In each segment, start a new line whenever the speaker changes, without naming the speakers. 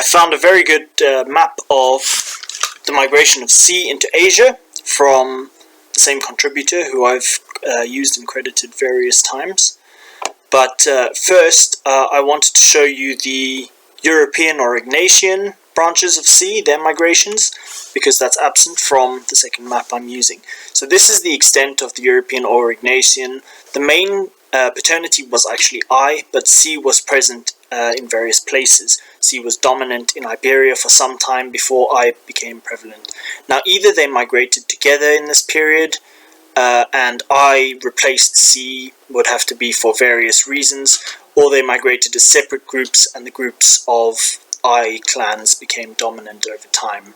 I found a very good map of the migration of C into Asia from the same contributor who I've used and credited various times. But first, I wanted to show you the European Aurignacian branches of C, their migrations, because that's absent from the second map I'm using. So this is the extent of the European Aurignacian. The main paternity was actually I, but C was present in various places. C was dominant in Iberia for some time before I became prevalent. Now either they migrated together in this period, and I replaced C, would have to be for various reasons, or they migrated as separate groups and the groups of I clans became dominant over time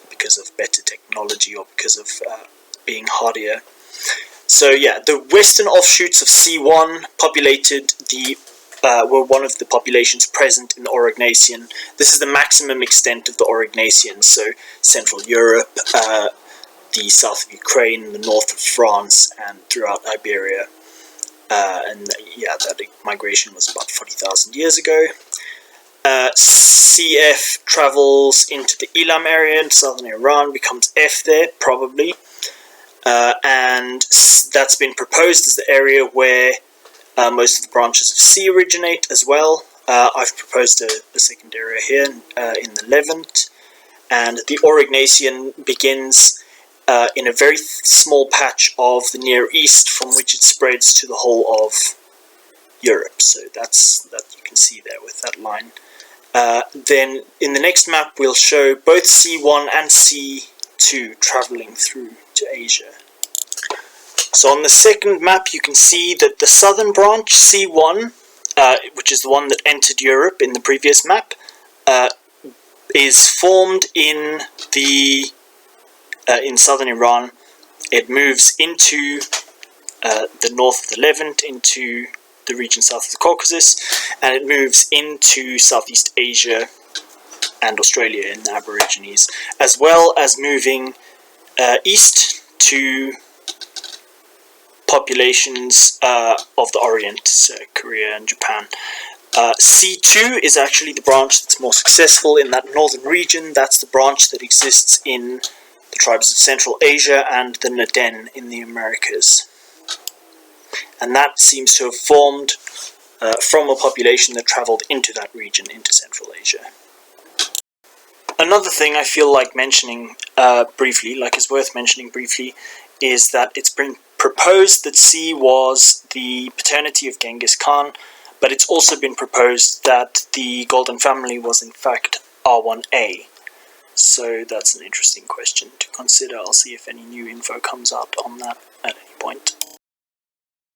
because of better technology or because of being hardier. So yeah, the western offshoots of C1 populated were one of the populations present in the Aurignacian. This is the maximum extent of the Aurignacian, so Central Europe, the south of Ukraine, the north of France, and throughout Iberia. And yeah, that migration was about 40,000 years ago. CF travels into the Elam area in southern Iran, becomes F there, probably. And that's been proposed as the area where most of the branches of C originate as well. I've proposed a second area here in the Levant. And the Aurignacian begins in a very small patch of the Near East, from which it spreads to the whole of Europe. So that you can see there with that line. Then in the next map we'll show both C1 and C2 traveling through to Asia. So on the second map you can see that the southern branch, C1, which is the one that entered Europe in the previous map, is formed in southern Iran. It moves into the north of the Levant, into the region south of the Caucasus, and it moves into Southeast Asia and Australia in the Aborigines, as well as moving east to populations of the Orient, so Korea and Japan. C2 is actually the branch that's more successful in that northern region. That's the branch that exists in the tribes of Central Asia and the Na-Dene in the Americas. And that seems to have formed from a population that travelled into that region, into Central Asia. Another thing I feel like mentioning briefly, is worth mentioning briefly, is that it's been proposed that C was the paternity of Genghis Khan, but it's also been proposed that the Golden Family was in fact R1a. So that's an interesting question to consider. I'll see if any new info comes out on that at any point.